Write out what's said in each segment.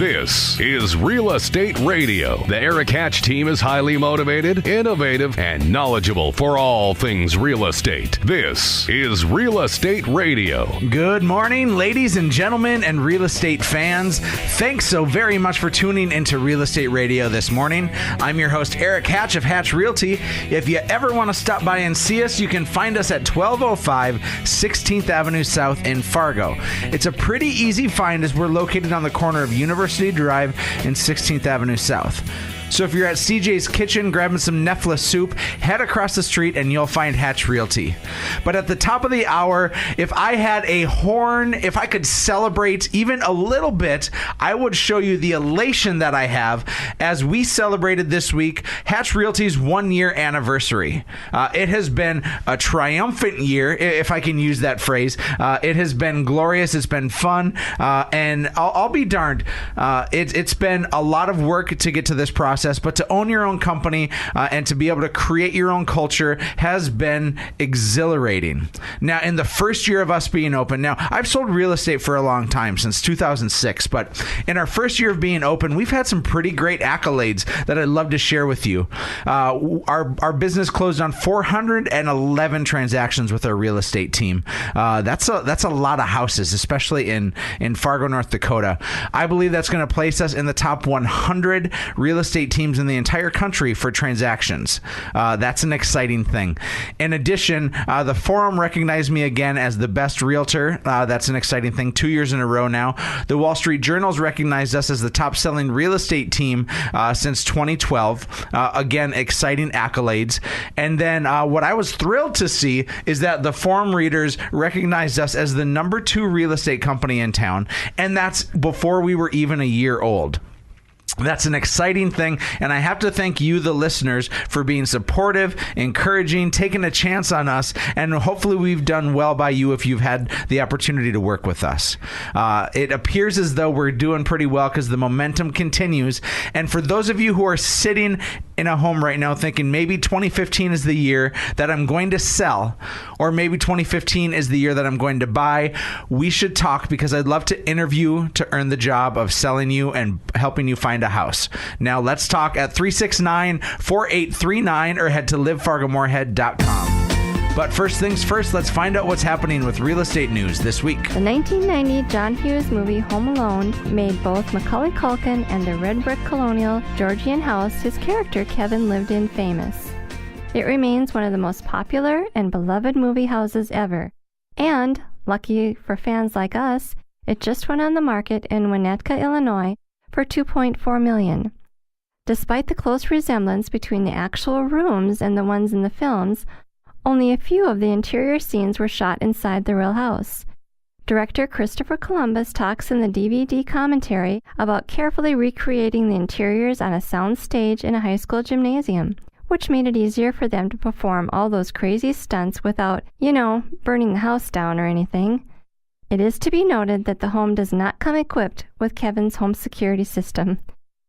This is Real Estate Radio. The Erik Hatch team is highly motivated, innovative, and knowledgeable for all things real estate. This is Real Estate Radio. Good morning, ladies and gentlemen and real estate fans. Thanks so very much for tuning into Real Estate Radio this morning. I'm your host, Erik Hatch of Hatch Realty. If you ever want to stop by and see us, you can find us at 1205 16th Avenue South in Fargo. It's a pretty easy find as we're located on the corner of University Drive and 16th Avenue South. So if you're at CJ's Kitchen grabbing some Nefla soup, head across the street and you'll find Hatch Realty. But at the top of the hour, if I had a horn, if I could celebrate even a little bit, I would show you the elation that I have as we celebrated this week Hatch Realty's 1-year anniversary. It has been a triumphant year, if I can use that phrase. It has been glorious. It's been fun. And I'll be darned. It's been a lot of work to get to this process. But to own your own company and to be able to create your own culture has been exhilarating. Now, in the first year of us being open, now I've sold real estate for a long time, since 2006, but in our first year of being open, we've had some pretty great accolades that I'd love to share with you. Our business closed on 411 transactions with our real estate team. That's a lot of houses, especially in Fargo, North Dakota. I believe that's going to place us in the top 100 real estate teams in the entire country for transactions. That's an exciting thing. In addition, the Forum recognized me again as the best realtor. That's an exciting thing. 2 years in a row now. The Wall Street Journal's recognized us as the top selling real estate team since 2012. Again, exciting accolades. And then what I was thrilled to see is that the Forum readers recognized us as the number 2 real estate company in town. And that's before we were even a year old. That's an exciting thing, and I have to thank you, the listeners, for being supportive, encouraging, taking a chance on us, and hopefully we've done well by you if you've had the opportunity to work with us. It appears as though we're doing pretty well because the momentum continues, and for those of you who are sitting in a home right now thinking maybe 2015 is the year that I'm going to sell, or maybe 2015 is the year that I'm going to buy, we should talk because I'd love to interview to earn the job of selling you and helping you find a house. Now let's talk at 369-4839 or head to livefargomorehead.com. But first things first, let's find out what's happening with real estate news this week. The 1990 John Hughes movie Home Alone made both Macaulay Culkin and the red brick colonial Georgian house his character Kevin lived in famous. It remains one of the most popular and beloved movie houses ever. And, lucky for fans like us, it just went on the market in Winnetka, Illinois for $2.4 million. Despite the close resemblance between the actual rooms and the ones in the films, only a few of the interior scenes were shot inside the real house. Director Christopher Columbus talks in the DVD commentary about carefully recreating the interiors on a sound stage in a high school gymnasium, which made it easier for them to perform all those crazy stunts without, burning the house down or anything. It is to be noted that the home does not come equipped with Kevin's home security system.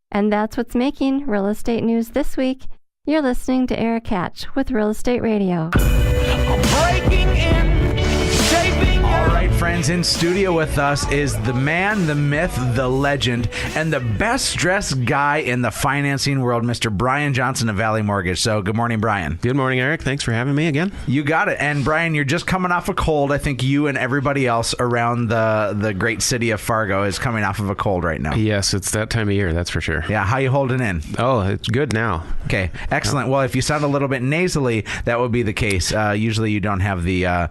And that's what's making real estate news this week. You're listening to Erik Hatch with Real Estate Radio. Breaking in, shaping. All right, friends, in studio with us is the man, the myth, the legend, and the best dressed guy in the financing world, Mr. Brian Johnson of Valley Mortgage. So good morning, Brian. Good morning, Erik. Thanks for having me again. You got it. And Brian, you're just coming off a cold. I think you and everybody else around the great city of Fargo is coming off of a cold right now. Yes, it's that time of year, that's for sure. Yeah, how you holding in? Oh, it's good now. Okay, excellent. Well, if you sound a little bit nasally, that would be the case. Usually you don't have the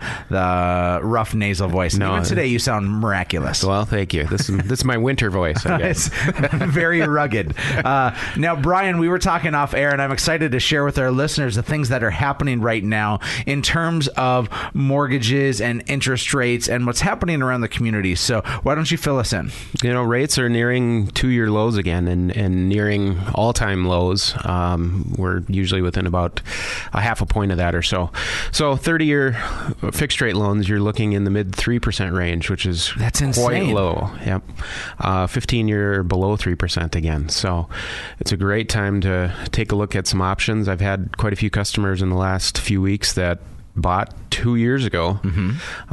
rough nasal voice. No, even today you sound miraculous. Well, thank you. This is my winter voice, I guess. It's very rugged. Now, Brian, we were talking off air, and I'm excited to share with our listeners the things that are happening right now in terms of mortgages and interest rates and what's happening around the community. So why don't you fill us in? Rates are nearing 2-year lows again and nearing all-time lows. We're usually within about a half a point of that or so. So 30-year fixed rate loans, you're looking in the mid 3% range, which is That's insane. Quite low. Yep. 15-year below 3% again. So it's a great time to take a look at some options. I've had quite a few customers in the last few weeks that bought 2 years ago,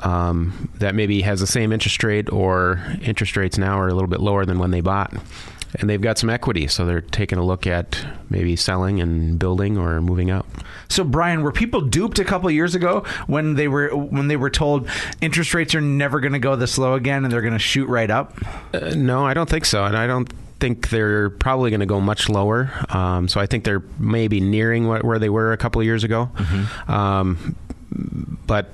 that maybe has the same interest rate, or interest rates now are a little bit lower than when they bought. And they've got some equity, so they're taking a look at maybe selling and building or moving up. So, Brian, were people duped a couple of years ago when they were told interest rates are never going to go this low again and they're going to shoot right up? No, I don't think so, and I don't think they're probably going to go much lower. So I think they're maybe nearing where they were a couple of years ago. But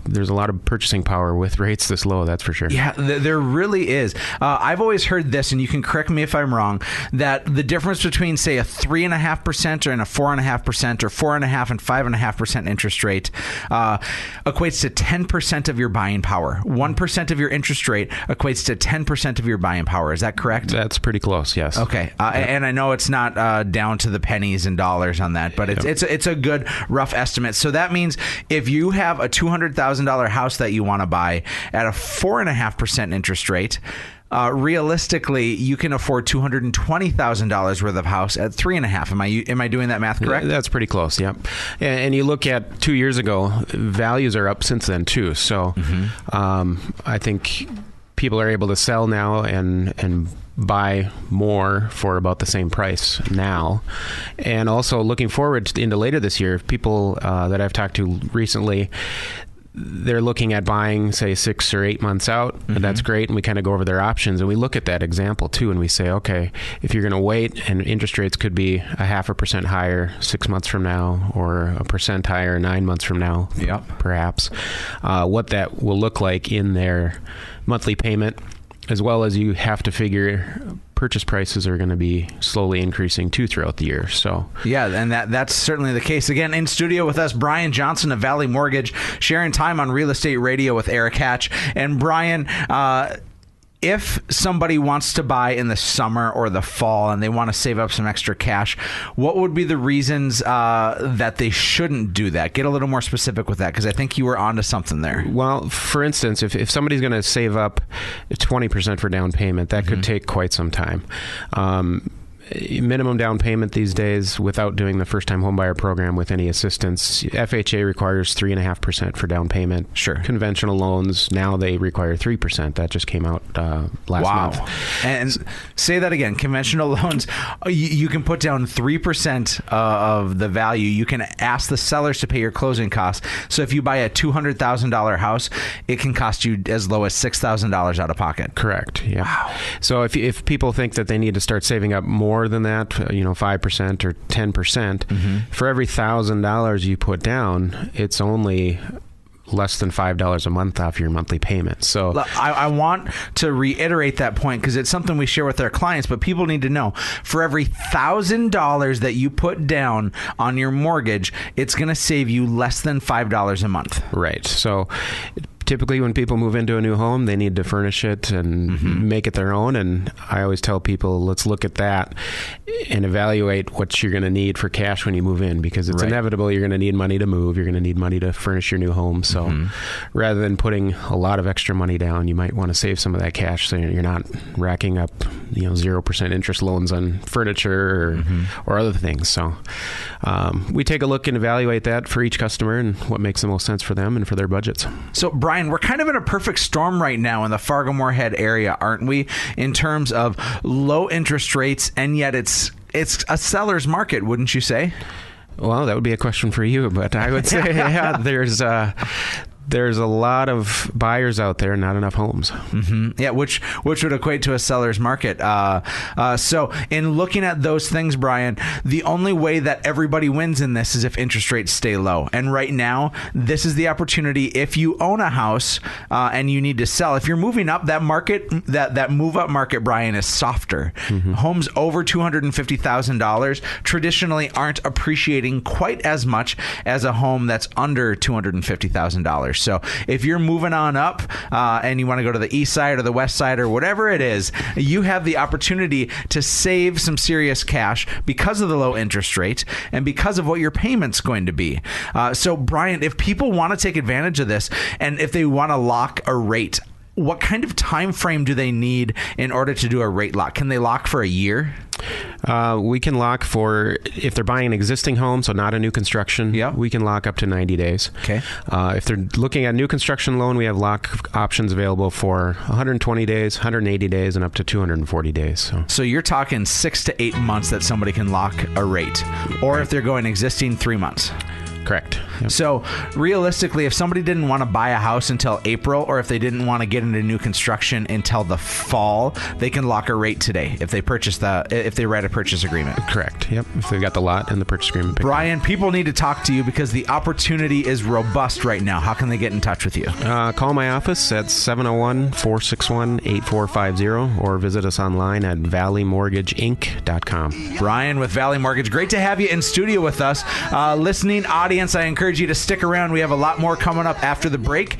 there's a lot of purchasing power with rates this low, that's for sure. Yeah, there really is. I've always heard this, and you can correct me if I'm wrong, that the difference between, say, a 3.5% and a 4.5% or 4.5% and 5.5% interest rate equates to 10% of your buying power. 1% of your interest rate equates to 10% of your buying power. Is that correct? That's pretty close, yes. Okay, and I know it's not down to the pennies and dollars on that, but it's a good rough estimate. So that means if you have a $200,000 house that you want to buy at a 4.5% interest rate, realistically, you can afford $220,000 worth of house at 3.5. Am I doing that math correct? That's pretty close. Yep. And you look at 2 years ago, values are up since then too. So I think people are able to sell now and buy more for about the same price now. And also looking forward into later this year, people that I've talked to recently, they're looking at buying, say, 6 or 8 months out, and that's great. And we kind of go over their options, and we look at that example too, and we say, okay, if you're going to wait, and interest rates could be 0.5% higher 6 months from now, or 1% higher 9 months from now, perhaps, what that will look like in their monthly payment, as well as you have to figure purchase prices are going to be slowly increasing too throughout the year. So yeah, and that's certainly the case. Again, in studio with us, Brian Johnson of Valley Mortgage, sharing time on Real Estate Radio with Erik Hatch. And Brian, if somebody wants to buy in the summer or the fall and they want to save up some extra cash, what would be the reasons that they shouldn't do that? Get a little more specific with that, because I think you were onto something there. Well, for instance, if somebody's going to save up 20% for down payment, that could take quite some time. Minimum down payment these days, without doing the first-time homebuyer program with any assistance, FHA requires 3.5% for down payment. Sure. Conventional loans, now they require 3%. That just came out last month. And say that again. Conventional loans, you can put down 3% of the value. You can ask the sellers to pay your closing costs. So if you buy a $200,000 house, it can cost you as low as $6,000 out of pocket. Correct. Yeah. Wow. So if people think that they need to start saving up more than that, 5% or 10%, for every $1,000 you put down, it's only less than $5 a month off your monthly payment. So I want to reiterate that point, because it's something we share with our clients, but people need to know, for every $1,000 that you put down on your mortgage, it's going to save you less than $5 a month. Right. So typically when people move into a new home, they need to furnish it and make it their own. And I always tell people, let's look at that and evaluate what you're going to need for cash when you move in, because it's inevitable. You're going to need money to move. You're going to need money to furnish your new home. So rather than putting a lot of extra money down, you might want to save some of that cash so you're not racking up 0% interest loans on furniture or other things. So we take a look and evaluate that for each customer and what makes the most sense for them and for their budgets. So Brian, we're kind of in a perfect storm right now in the Fargo-Moorhead area, aren't we? In terms of low interest rates, and yet it's a seller's market, wouldn't you say? Well, that would be a question for you, but I would say there's a lot of buyers out there, not enough homes. Yeah, which would equate to a seller's market. So in looking at those things, Brian, the only way that everybody wins in this is if interest rates stay low. And right now, this is the opportunity. If you own a house and you need to sell, if you're moving up, that market, that move up market, Brian, is softer. Homes over $250,000 traditionally aren't appreciating quite as much as a home that's under $250,000. So if you're moving on up and you want to go to the east side or the west side or whatever it is, you have the opportunity to save some serious cash because of the low interest rate and because of what your payment's going to be. So Brian, if people want to take advantage of this and if they want to lock a rate, what kind of time frame do they need in order to do a rate lock? Can they lock for a year? We can lock for, if they're buying an existing home, so not a new construction, we can lock up to 90 days. Okay. If they're looking at a new construction loan, we have lock options available for 120 days, 180 days, and up to 240 days. So you're talking 6 to 8 months that somebody can lock a rate. Or if they're going existing, 3 months. Correct. Yep. So realistically, if somebody didn't want to buy a house until April, or if they didn't want to get into new construction until the fall, they can lock a rate today if they write a purchase agreement. Correct. Yep. If they've got the lot and the purchase agreement. Brian, people need to talk to you because the opportunity is robust right now. How can they get in touch with you? Call my office at 701-461-8450 or visit us online at valleymortgageinc.com. Brian with Valley Mortgage, great to have you in studio with us. Listening audience, I encourage you to stick around. We have a lot more coming up after the break.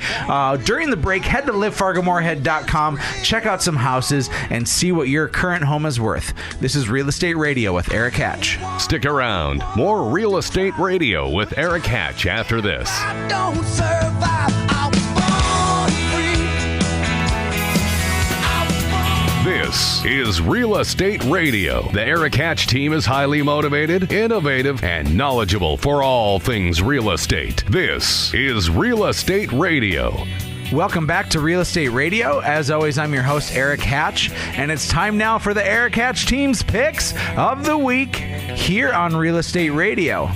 During the break, head to livefargomorehead.com, check out some houses, and see what your current home is worth. This is Real Estate Radio with Erik Hatch. Stick around. More Real Estate Radio with Erik Hatch after this. I don't survive. I was born free. This is Real Estate Radio. The Erik Hatch team is highly motivated, innovative, and knowledgeable for all things real estate. This is Real Estate Radio. Welcome back to Real Estate Radio. As always, I'm your host, Erik Hatch, and it's time now for the Erik Hatch team's picks of the week here on Real Estate Radio.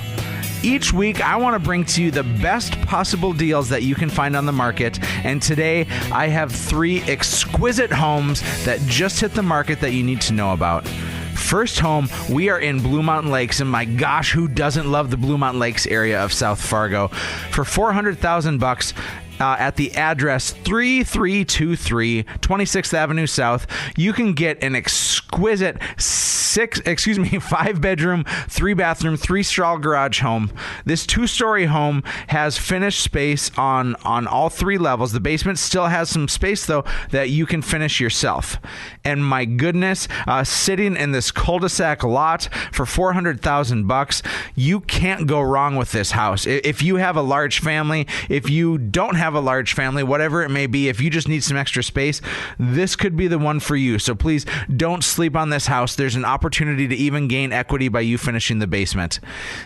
Each week, I want to bring to you the best possible deals that you can find on the market. And today, I have 3 exquisite homes that just hit the market that you need to know about. First home, we are in Blue Mountain Lakes, and my gosh, who doesn't love the Blue Mountain Lakes area of South Fargo? For $400,000, at the address 3323 26th Avenue South, you can get an exquisite 5-bedroom, 3-bathroom, 3-stall garage home. This 2-story home has finished space on all 3 levels. The basement still has some space, though, that you can finish yourself. And my goodness, sitting in this cul-de-sac lot for $400,000, you can't go wrong with this house. If you have a large family, if you don't have a large family, whatever it may be, if you just need some extra space, this could be the one for you. So please don't sleep on this house. There's an opportunity to even gain equity by you finishing the basement.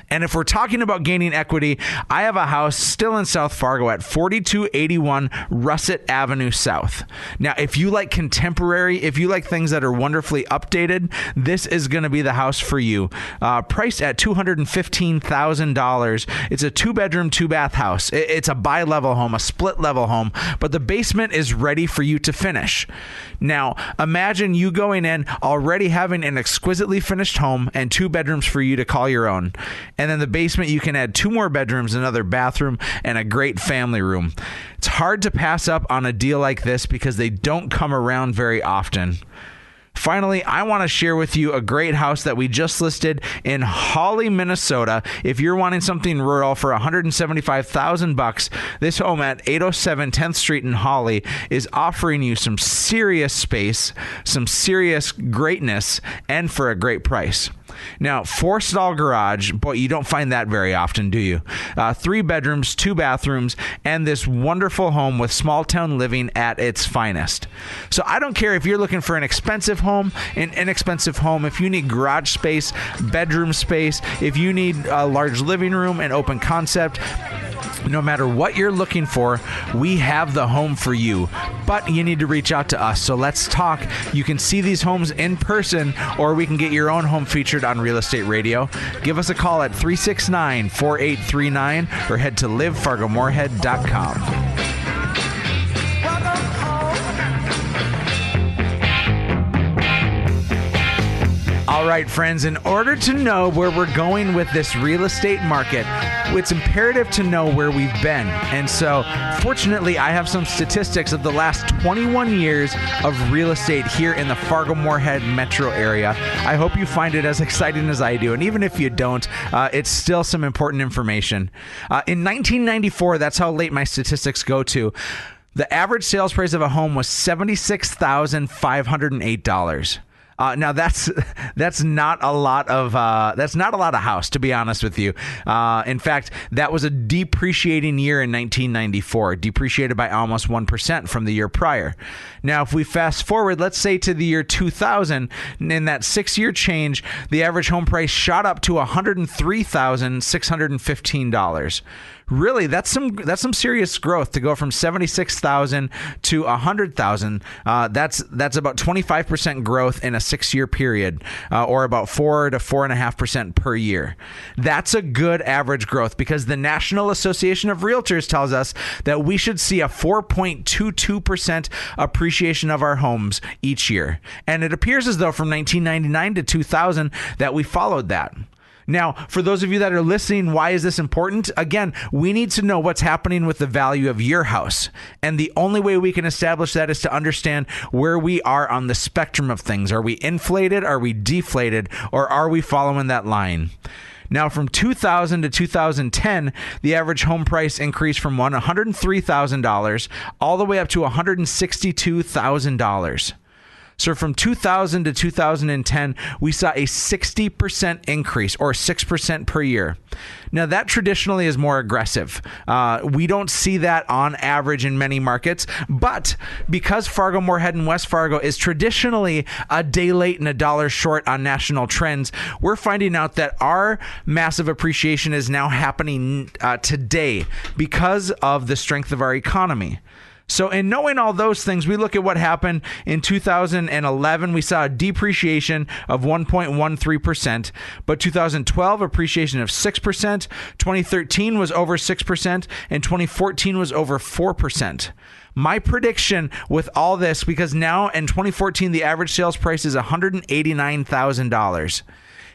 And if we're talking about gaining equity, I have a house still in South Fargo at 4281 Russet Avenue South. Now, if you like contemporary, if you like things that are wonderfully updated, this is going to be the house for you. Priced at $215,000. It's a 2-bedroom, 2-bath house. It's a bi-level home, a split-level home, but the basement is ready for you to finish. Now, imagine you going in already having an exquisitely finished home and 2 bedrooms for you to call your own. And then the basement, you can add 2 more bedrooms, another bathroom, and a great family room. It's hard to pass up on a deal like this because they don't come around very often. Finally, I want to share with you a great house that we just listed in Hawley, Minnesota. If you're wanting something rural for $175,000, this home at 807 10th Street in Hawley is offering you some serious space, some serious greatness, and for a great price. Now, 4-stall garage, boy, you don't find that very often, do you? 3 bedrooms, 2 bathrooms, and this wonderful home with small town living at its finest. So I don't care if you're looking for an expensive home, an inexpensive home, if you need garage space, bedroom space, if you need a large living room, an open concept. No matter what you're looking for, we have the home for you. But you need to reach out to us. So let's talk. You can see these homes in person, or we can get your own home featured on Real Estate Radio. Give us a call at 369-4839 or head to livefargomorehead.com. All right, friends, in order to know where we're going with this real estate market, it's imperative to know where we've been. And so, fortunately, I have some statistics of the last 21 years of real estate here in the Fargo-Moorhead metro area. I hope you find it as exciting as I do. And even if you don't, it's still some important information. In 1994, that's how late my statistics go to, the average sales price of a home was $76,508. Now that's not a lot of house, to be honest with you. In fact, that was a depreciating year in 1994, depreciated by almost 1% from the year prior. Now, if we fast forward, let's say to the year 2000, in that 6-year change, the average home price shot up to $103,615. Really, that's some serious growth to go from 76,000 to 100,000. That's about 25% growth in a 6-year period, or about 4 to 4.5% per year. That's a good average growth because the National Association of Realtors tells us that we should see a 4.22% appreciation of our homes each year. And it appears as though from 1999 to 2000 that we followed that. Now, for those of you that are listening, why is this important? Again, we need to know what's happening with the value of your house. And the only way we can establish that is to understand where we are on the spectrum of things. Are we inflated? Are we deflated? Or are we following that line? Now, from 2000 to 2010, the average home price increased from $103,000 all the way up to $162,000. So from 2000 to 2010, we saw a 60% increase, or 6% per year. Now, that traditionally is more aggressive. We don't see that on average in many markets, but because Fargo, Moorhead, and West Fargo is traditionally a day late and a dollar short on national trends, we're finding out that our massive appreciation is now happening today because of the strength of our economy. So in knowing all those things, we look at what happened in 2011. We saw a depreciation of 1.13%, but 2012 appreciation of 6%, 2013 was over 6%, and 2014 was over 4%. My prediction with all this, because now in 2014, the average sales price is $189,000.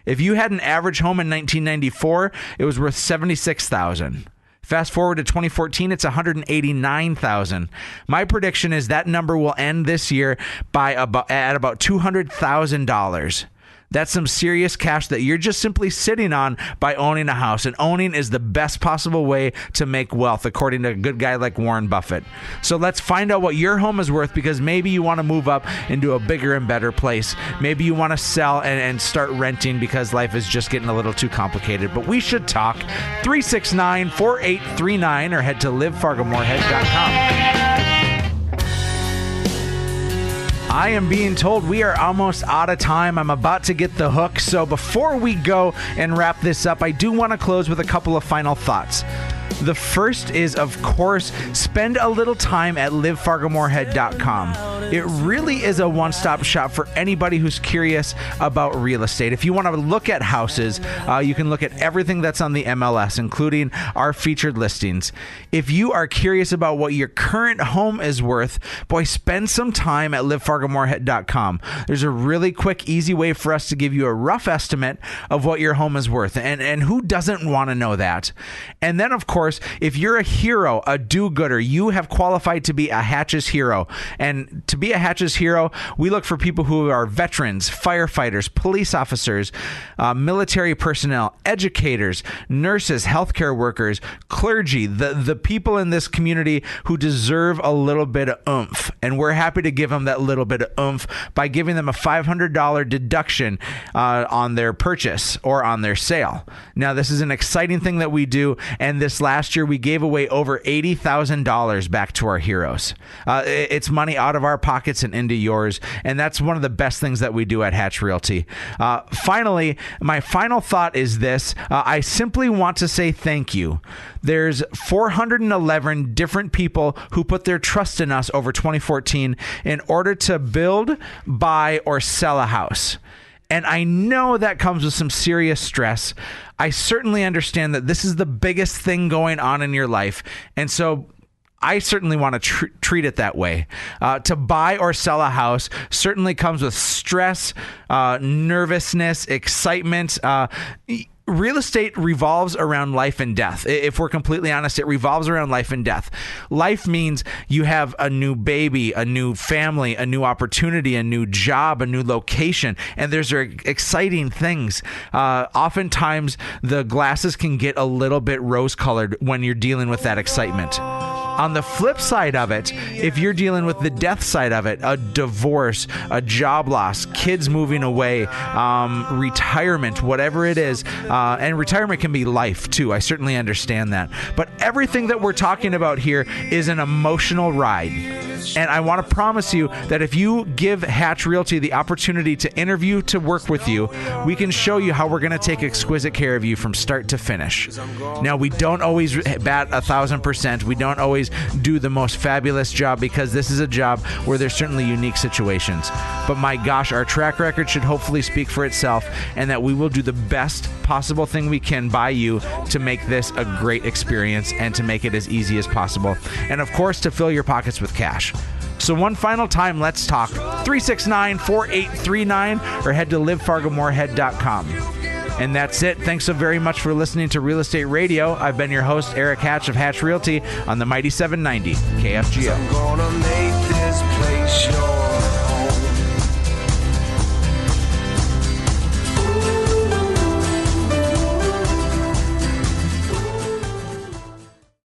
If you had an average home in 1994, it was worth $76,000. Fast forward to 2014, it's $189,000. My prediction is that number will end this year at about $200,000. That's some serious cash that you're just simply sitting on by owning a house. And owning is the best possible way to make wealth, according to a good guy like Warren Buffett. So let's find out what your home is worth, because maybe you want to move up into a bigger and better place. Maybe you want to sell and start renting because life is just getting a little too complicated. But we should talk. 369-4839 or head to livefargomoorhead.com. I am being told we are almost out of time. I'm about to get the hook. So before we go and wrap this up, I do want to close with a couple of final thoughts. The first is, of course, spend a little time at livefargomoorhead.com. It really is a one-stop shop for anybody who's curious about real estate. If you want to look at houses, you can look at everything that's on the MLS, including our featured listings. If you are curious about what your current home is worth, boy, spend some time at livefargomoorhead.com. There's a really quick, easy way for us to give you a rough estimate of what your home is worth. And who doesn't want to know that? And then, of course, if you're a hero, a do-gooder, you have qualified to be a Hatches hero. And to be a Hatches hero, we look for people who are veterans, firefighters, police officers, military personnel, educators, nurses, healthcare workers, clergy, the people in this community who deserve a little bit of oomph. And we're happy to give them that little bit of oomph by giving them a $500 deduction on their purchase or on their sale. Now, this is an exciting thing that we do, and this last year we gave away over $80,000 back to our heroes. It's money out of our pockets and into yours, and that's one of the best things that we do at Hatch Realty. Finally, my final thought is this. I simply want to say thank you. There's 411 different people who put their trust in us over 2014 in order to build, buy, or sell a house. And I know that comes with some serious stress. I certainly understand that this is the biggest thing going on in your life. And so I certainly want to treat it that way. To buy or sell a house certainly comes with stress, nervousness, excitement. Real estate revolves around life and death. If we're completely honest, it revolves around life and death. Life means you have a new baby, a new family, a new opportunity, a new job, a new location, and there's exciting things. Oftentimes, the glasses can get a little bit rose-colored when you're dealing with that excitement. On the flip side of it, if you're dealing with the death side of it, a divorce, a job loss, kids moving away, retirement, whatever it is, and retirement can be life too. I certainly understand that. But everything that we're talking about here is an emotional ride. And I want to promise you that if you give Hatch Realty the opportunity to interview, to work with you, we can show you how we're going to take exquisite care of you from start to finish. Now, we don't always bat 1,000%. We don't always do the most fabulous job because this is a job where there's certainly unique situations. But my gosh, our track record should hopefully speak for itself, and that we will do the best possible thing we can by you to make this a great experience and to make it as easy as possible. And of course, to fill your pockets with cash. So one final time, let's talk. 369-4839 or head to livefargomorehead.com. And that's it. Thanks so very much for listening to Real Estate Radio. I've been your host, Erik Hatch of Hatch Realty on the Mighty 790 KFGO. I'm gonna make this place